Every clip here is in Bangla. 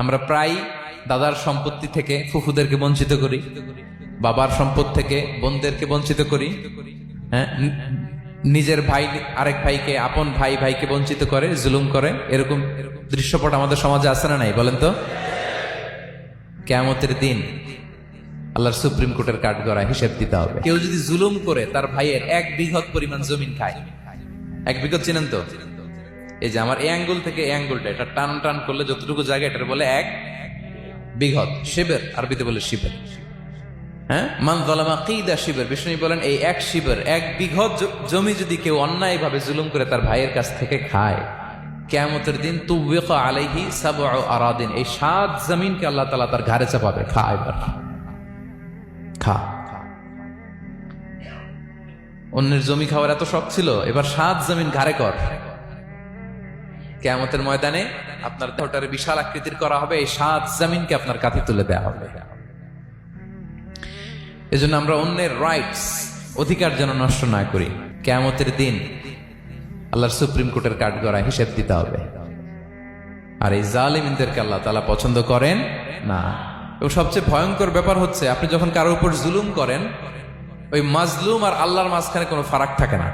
আমরা প্রায় দাদার সম্পত্তি থেকে ফুফুদেরকে বঞ্চিত করি, বাবার সম্পদ থেকে বোনদেরকে বঞ্চিত করি। হ্যাঁ, নিজের ভাই আরেক ভাইকে, আপন ভাই ভাইকে বঞ্চিত করে, জুলুম করে। এরকম দৃশ্যপট আমাদের সমাজে আছে না নাই বলেন তো? কিয়ামতের দিন আল্লাহর সুপ্রিম কোর্টের কাঠগড়ায় হিসেব দিতে হবে। কেউ যদি জুলুম করে তার ভাইয়ের 1 বিঘত পরিমাণ জমিন খায়, 1 বিঘত চিনেন তো? এই যে আমার এই আঙ্গুল থেকে এই আঙ্গুলটা, এটা টান টান করলে যতটুকু জায়গা, এটা বলে 1 বিঘত। শিবের আরবিতে বলে শিবের। হ্যাঁ, মান যালামা কিদা শিবের। বিষ্ণু বলেন এই 1 শিবের 1 বিঘত জমি যদি কেউ অন্যায় ভাবে জুলুম করে তার ভাইয়ের কাছ থেকে খায়, কিয়ামতের দিন তুবিকা আলাইহি 7 আরাদিন, এই 7 জমিনকে আল্লাহ তাআলা তার ঘাড়ে চাপাবে। খা এবার, খা। অন্যের জমি খাওয়ার এত শখ ছিল, এবার 7 জমিন ঘাড়ে কর। কিয়ামতের ময়দানে আপনার দেহটারে বিশাল আকৃতির করা হবে, এই 7 জমিনকে আপনার কাঁধে তুলে দেওয়া হবে। এজন্য আমরা অন্যের রাইটস, অধিকার যেন নষ্ট না করি। কিয়ামতের দিন আল্লাহর সুপ্রিম কোর্টের কাঠগড়ায় হিসেব দিতে হবে। আর এই জালিমদেরকে আল্লাহ তাআলা পছন্দ করেন না। এবং সবচেয়ে ভয়ঙ্কর ব্যাপার হচ্ছে, আপনি যখন কারোর উপর জুলুম করেন, ওই মাজলুম আর আল্লাহর মাঝখানে কোনো ফারাক থাকে না।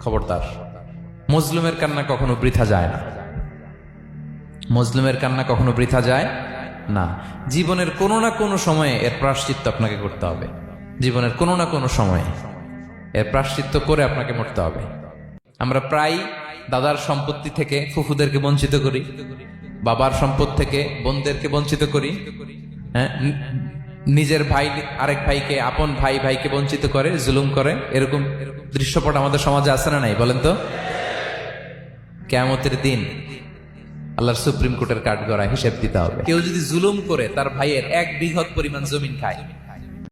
খবরদার, মজলুমের কান্না কখনো বৃথা যায় না। মজলুমের কান্না কখনো বৃথা যায় না। জীবনের কোনো না কোনো সময়ে এর প্রায়শ্চিত্ত আপনাকে করতে হবে। জীবনের কোনো না কোনো সময়ে এর প্রায়শ্চিত্ত করে আপনাকে মরতে হবে। আমরা প্রায় দাদার সম্পত্তি থেকে ফুফুদেরকে বঞ্চিত করি, বাবার সম্পদ থেকে বোনদেরকে বঞ্চিত করি। হ্যাঁ, নিজের ভাই আরেক ভাইকে, আপন ভাই ভাইকে বঞ্চিত করে, জুলুম করে। এরকম দৃশ্যপট আমাদের সমাজে আছে না নাই বলেন তো? কিয়ামতের দিন আল্লাহর সুপ্রিম কোর্টের কাঠগড়ায় হিসেব দিতে হবে। কেউ যদি জুলুম করে তার ভাইয়ের 1 বিঘত পরিমাণ জমিন খায়,